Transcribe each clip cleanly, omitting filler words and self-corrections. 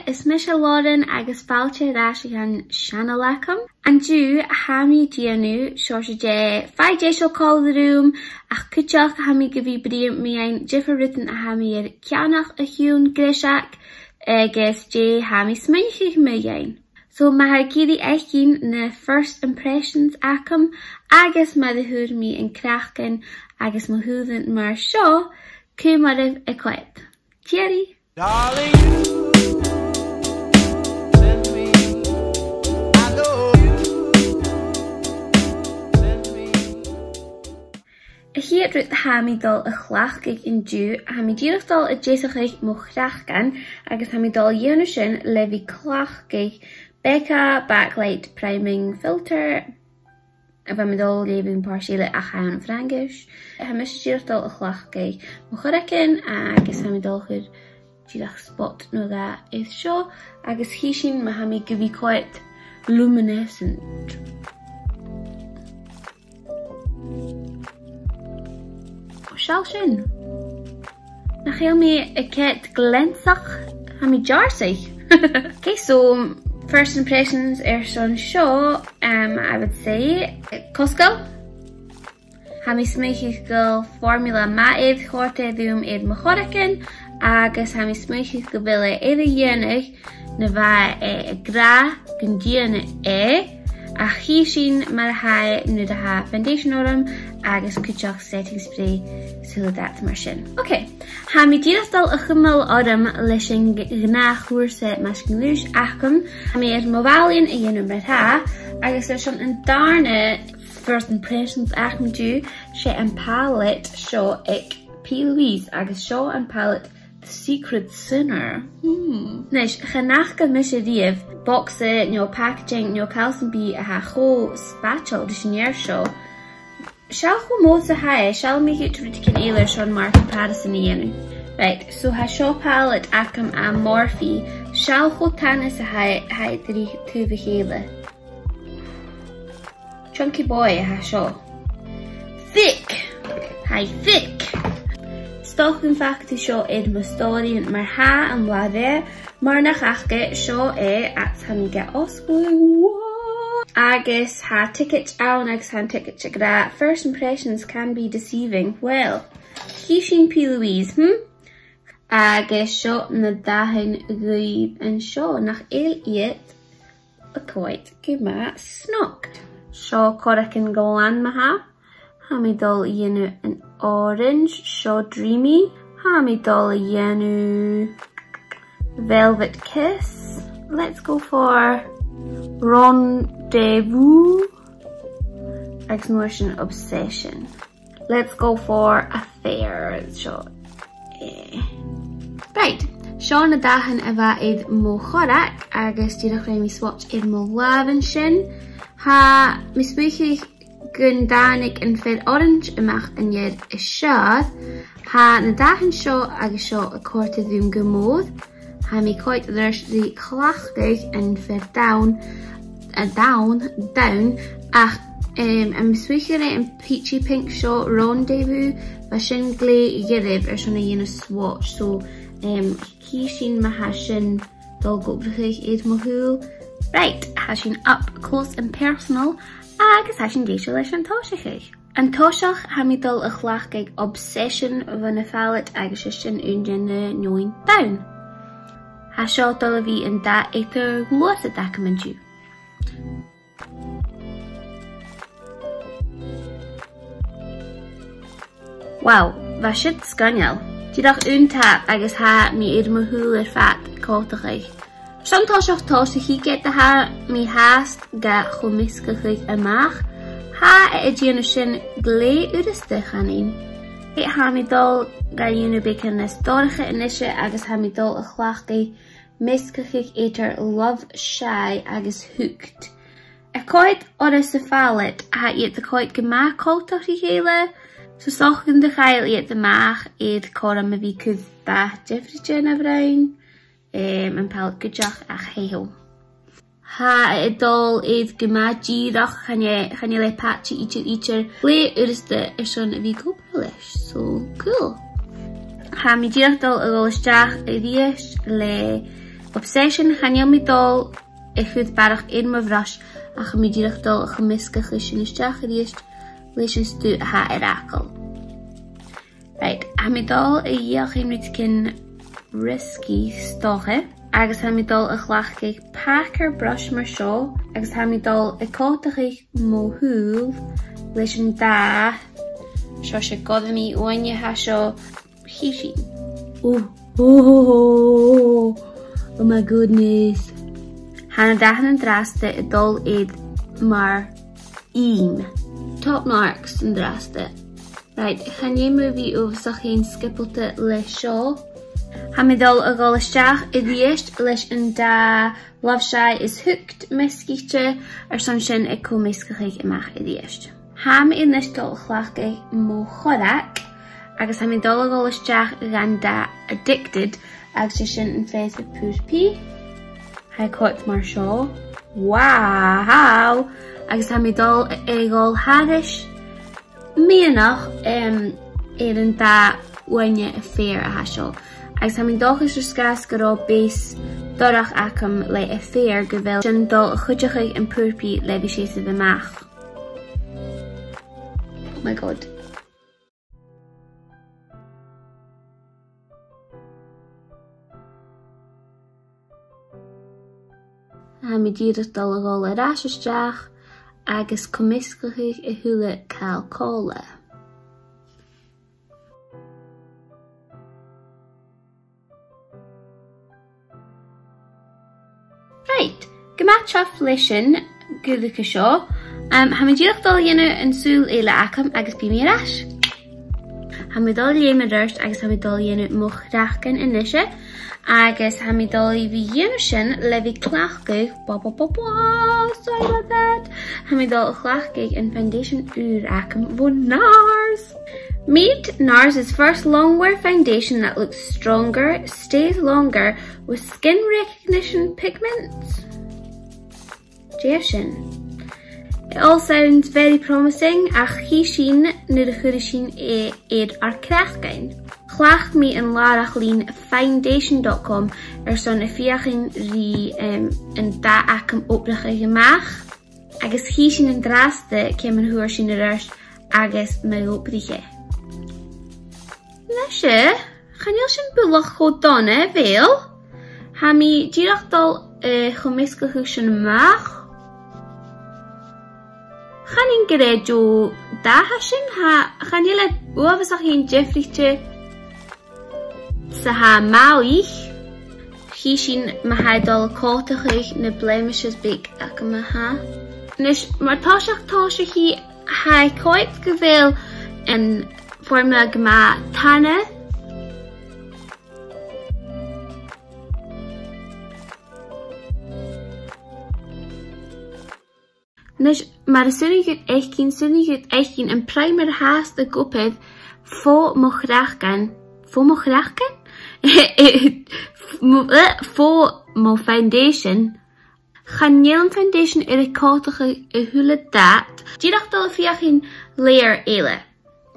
is mis Lauren agus fáilte ráise an seanna lecham. An dú hami dianú seoirse de fáidé seo cólarúm ach cúteach hami go bhí bríam mi ein differritan a hami ar ceannach a hiún gréiseach agus de hami sminchig mi ein. So ma ha giri echin na first impressions acum agus ma de húr mi in crachgan agus ma húðan mar seo cú maribh a quaid. Cheery! Darling, you send me, I know you send me. Hier druk de hami dal a chlachgig in dú, hami dírach dal a désachig mo chrachgan, agus hami dal dhéanú sin le bhí chlachgig Becca Backlight Priming Filter, a bheit dal léving partiile a chaan Frangish. Hami dírach dal a chlachgig mo choracin, agus hami dal chud dírach spot no that is seo, agus hí sin ma hami go bhí quite luminescent. Shall sin. Nach heel me a ket glensach ha me jarsig. Okay, so first impressions son show, I would say Costco. Ha me smeich go formula ma eid chorte dúm eid machoriken, agus ha me smeich go bille eid dhéanach na bha a gra gan dhéana a chi sin mar ha nu da ha foundation orm agus cúteach setting spray so dat mar sin. Okay, ha mi dírastal a chumil orm leis an gná chuirse mas gnúis acham, ha mi movalíon a dhéanú mar ha, agus leis an darne first impressions acham dú sé an palette seo ag P. Louise agus seo an palette The Secret Sinner. Nes, chanachga mis a riamh, boxe, no packaging, no calcium a ha cho spatchel dus neer seo. Shall go mód a hae, shall make it to can eiler Sean Mark Patterson ienu. Right, so ha seo palette acum a Morphe, shall go tanis a hae dri tu vihele. Chunky boy ha seo. Thick! Hae thick! Stochen facti seo id mo storian mar ha an bladé, mar nach achge seo at han get osgwy. Agus ha ticket awn agus han ticket gra. First impressions can be deceiving. Well, Kishin P. Louise, agus seo na dahin gwyb an seo nach iet a quite gyma snock. Seo coracin golan maha. Ha mi dol yenu an orange, seo dreamy. Ha mi dol yenu velvet kiss. Let's go for rendezvous. Exmotion obsession. Let's go for affair. Seo. Right. Seo na dahan a bha id mo chorac agus dírach ra mi swatch id mo lavan sin. Ha mi spuchig gun danig an fed orange amach an yed is siad. Ha na dahan seo agus seo a corta dhúm gomód. Ha mi coit there's the clachtig and fed down ach am swichire an peachy pink seo rendezvous ba sin glé girib son a dhéana swatch so ki sin ma ha sin dul go bhig id mo húl. Right, ha sin up close and personal agus ha sin géisio leis an táiseach. An táiseach ha mi dul a chlachig obsession van a fallet agus sin unjenne noin down. Ha seo dul a bhí an da étar glót a dacamentú. Wow, va shit scanal. Dírach tap agus ha mi iad mo húl fat cótachaig. Sean táiseach táiseach get de ha mi haast ga chomiscachaig amach. Ha a dhéanú sin glé úriste chanin. Ha mi dul ga dhéanú becan na stóracha inise agus ha mi dul a chlachgaí miscachaig étar love shy agus hooked. A coit oras sa fallet ha iad a coit gemach cótach i chéile. So sochgan de chael iad amach iad coram a bhí cúd ba Jeffrey na bhrain an pallet gúteach a chého. Ha a dul iad gemach dírach chanje le patchy ítir lé úriste son a bhí cópra leis. So cool. Ha mi dírach dul a ggóisteach a bhíis le Obsession chanel mi dol chwyd barach mo bhras a chamidíach dol a chamiscach sin isteach a díist leis an stú ha acol. Right, ha mi dol dhéach imrit cin risky stoche, agus ha mi dol a chlachcaig Packer brush mar seo, agus ha mi dol cótachaig mó húl leis an dá seo se godamí uaine ha seo hísin. Oh my goodness. Hanna dahan an draste dul iad mar top marks an draste. Right, channé movie óvasach chéin skipelte leis seo. Ha mi dul a gáilisteach I dhéist leis an dá Love Shy is Hooked mescite son sin commiscachaig imach I dhéist. Ha mi inis dul chlachcaig mó chorach agus ha mi dul a gáilisteach gan dá Addicted agus sin an féis a púrpi. Ha cóit mar seo. Wow! Agus ha mi dul gáil hadis míanach an dá uaine a fér a ha seo. Agus ha mi dulchas scas go rá bés dorach acham le a fér go bhfuil sin dul a chuideach an púrpi le bhí sé sa bhimach. Oh my god. Ha mi díadach dul a gáil a ráisisteach agus commiscachaig a thula cáil cóla. Right, gymatraf leisin gwyddach seo. Ha mi díadach dul dhéanamh an súl éile acham agus bí mi rais. Ha mi dul dhéanamh rist agus ha mi dul dhéanamh mo chreachgan inise agus ha mi dul I bhí dhéanamh sin le bhí chlachcaig sorry about that. Ha mi dul chlachcaig an foundation úr acham bó NARS. Meet NARS is first long-wear foundation that looks stronger, stays longer with skin recognition pigments. Jason. It all sounds very promising. Ach hísin nu de chuirisin éad ar crachgain. Chlach mi an lárach lín foundation.com son a fiachin rí an dá acham opracha gemach. Agus hísin an draste cem an huair sin arst agus me opriche. Leise, chanil sin bulach go donna bhéal. Ha mi díadach dul chomiscacha sin amach. Chanin gyda jo daha sin ha chanile uafasach yn Jeffreyte sa ha mawich hi sin mahai dol cótachig na blemishes big ac yma ha. Nes mar táiseach hi hai coit gyfeil yn formula gyma tanna. Nes mar sunnig eichkin en primer haast de goped fo mo grachgan. Fo mo grachgan? Fo mo foundation. Gaan foundation de koutige hule dat. Die dacht al fiachin layer ele.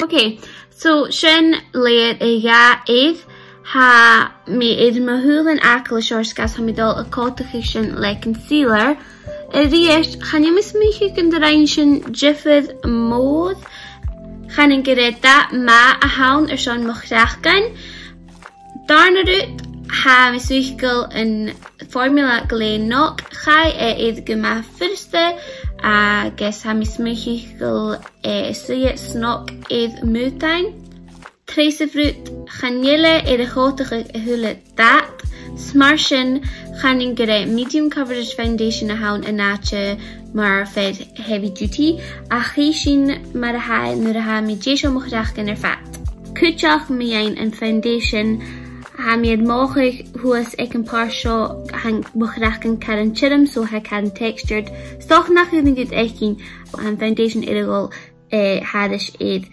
Okay, so shen layer ja eet. Ha me ed me hulen akele shorskas ha me dal a koutige shen like concealer. Eerst gaan je misschien kunnen rijden jiffed mode. Gaan ik er dat ma a hound zo'n mag graag kan. Daarna doet ha misschien een formula gleen nog. Ga je het gemaakt firste. Guess ha misschien zie je snok het mutain. Trace fruit gaan jullie de grote hule dat. Smarshin gaan ik er medium coverage foundation houden en naatje maar vet heavy duty. Achishin maar hij nu ha mi jesho mag graag er vat. Kutjach mi een foundation ha mi het mogelijk hoe is ik een paar show hang mag graag kan chillum so hij kan textured. Stoch nach ik dit echt een foundation illegal hadish eet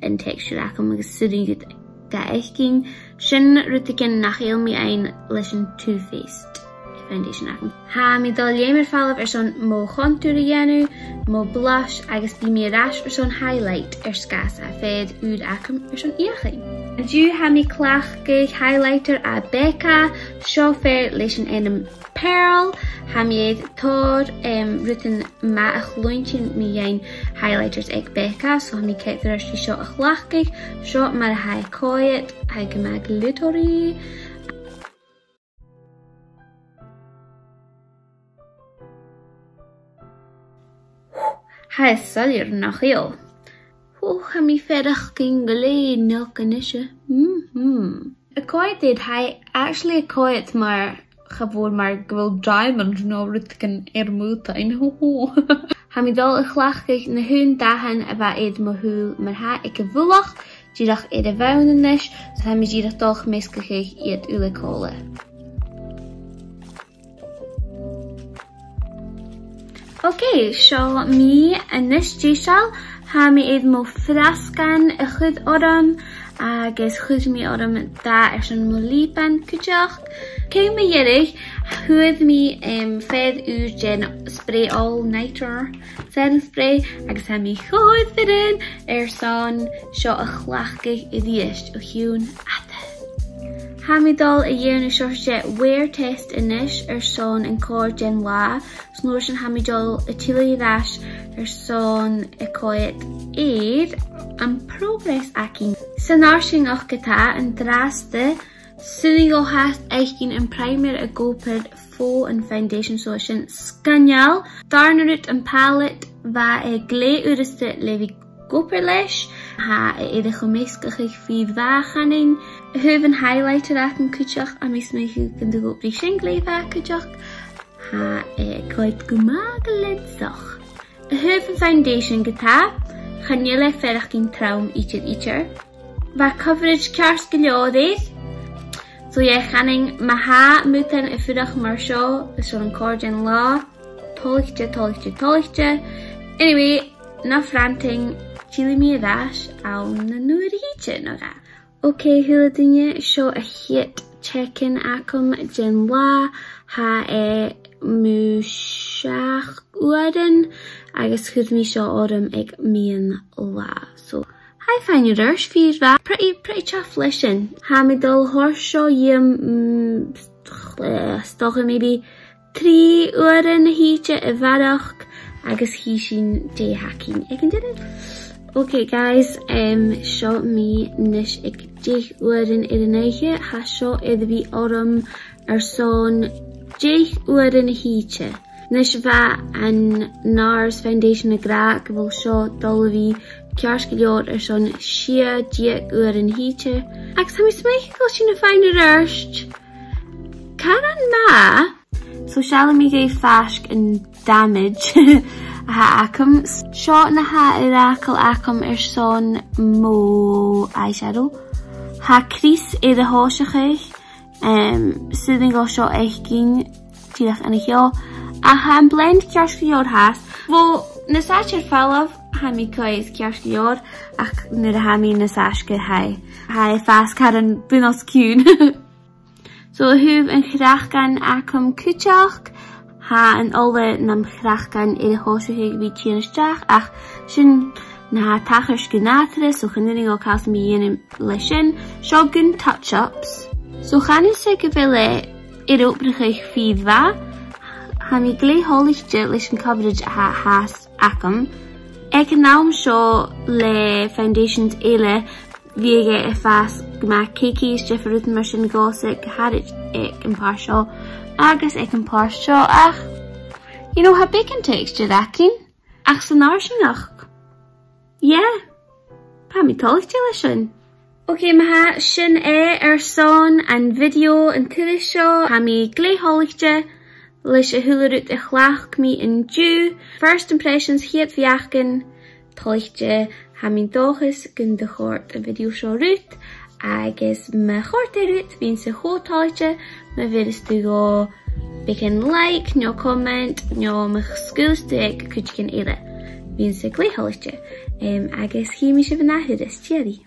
een texture akom gesuding dit da echt ging. Shin rutiken nach heel mi een lesson Too Faced foundation akom. Ha mi dal jemer falf zo'n mo contour janu, mo blush, agus bi mi rash zo'n highlight skasa fed ud akom zo'n iachin. Dú ha mi clachcaigh highlighter a Becca, seo fér leis an enam Pearl, ha mi éad tór rutan ma a chlúintin mi dhéin highlighters ag Becca, so ha mi ceitar arstí seo a chlachcaigh, seo mar a ha cóiad, ha go ma glittery. Ha is salir nach heel. Ha mi ferach gyn glee nog an isje. A coed did hij actually a coed maar gewoon maar gwil diamond no rutken moetain. Ha mi dal a chlachgig na hun dagen a va eid mo hul maar ha ik a vulach didach eid a vounen is, so ha mi didach doch miskigig eid ule kole. Okay, so mi en nis gisal ha mi eid mo frascan a chud oram agus chud mi oram da sy'n mo lipan cwtioch. Cyn mi yerig, hwyd mi fed yw'r gen spray all nighter setting spray agus ha mi chwyd fydyn son sio a chlachgig I ddiest o hiwn ata. Ha mi dal a yearn sio wear test inis son yn cor gen la, snor sy'n ha mi dal a tili rash son a coed eid am progress akin. Sy'n och gyda yn draste, sy'n go hast eichgin yn primer a goperd fo yn foundation solution scanyal, darnarut yn palette va e gle uriste levi goper leis, ha e edrych o meisgachig fi vachaning, hyfn highlighter akin cwtioch a mis me hw gynda gopri shingle va cwtioch, ha e coed gumag lensach. Hyfn foundation gyda, chanile ferach gyn traum eater. Va coverage cars giliodydd. So ie, channing ma ha mwten y ffyrach mar sio, ysol yn cordian la. Toligtje. Anyway, na franting, chili mi dash, awn na nw'r hitje noga. Okay, hwyl dynnu, sio a hit check-in acum gen la, ha e mwsiach uaden, agus chyd mi sio orum ag mian la. So, hi fine your rush feed that pretty chuff listen. Ha mi dul horsho yim stoch maybe 3 uren hietje a varach agus hishin day hacking. I can do it. Okay guys, show me nish ik 10 uren in de neige ha show edvi orum son 10 uren hietje. Nish va an NARS foundation a gra wil show dolvi Kjarsgelior son shia diek uren hietje. Agus ha mi smeich go sin a fein rurst. Karan ma, so shall mi ge fask and damage. Ha acum, shot na ha irakel acum son mo eyeshadow. Ha Chris e de hoosig, sitting go shot eichgin, tidach en ik jo. A ha een blend Kjarsgelior haast. Wo nesacher falaf. Ha mi coed Kjarsgelior ach nid ha mi nesashke hai. Hai fast caran bunos cwn. So hwf yn chrachgan acum cwtioch. Ha yn ole nam chrachgan de hosig vi tjenestach ach sin na tachers genatre so chynning o cael mi yin leishin. Shogun touch-ups. So chan is se gyfele opbrich fydd va. Ha mi gle holig jet leishin coverage ha has acum. Ik naam sio le foundations ele viege e fas gma kikis jefferut mar sin gosig harit ik yn parsio agus ik yn parsio ach you know ha bacon texture akin ach sy'n arsinach yeah pa mi tolig til sin. Okay, ma ha sin son an video yn tyrisio ha mi gle holigje leis a hulerut a chlach mi in due. First impressions hiet viachgen toichtje ha mi dochis gun de chort a video show rut agus me chort rut vin se ho toichtje me virus du go begin like, no comment, no me schools de ek kutjen ere vin se gle holigje agus hi mi se vana hudis tjeri.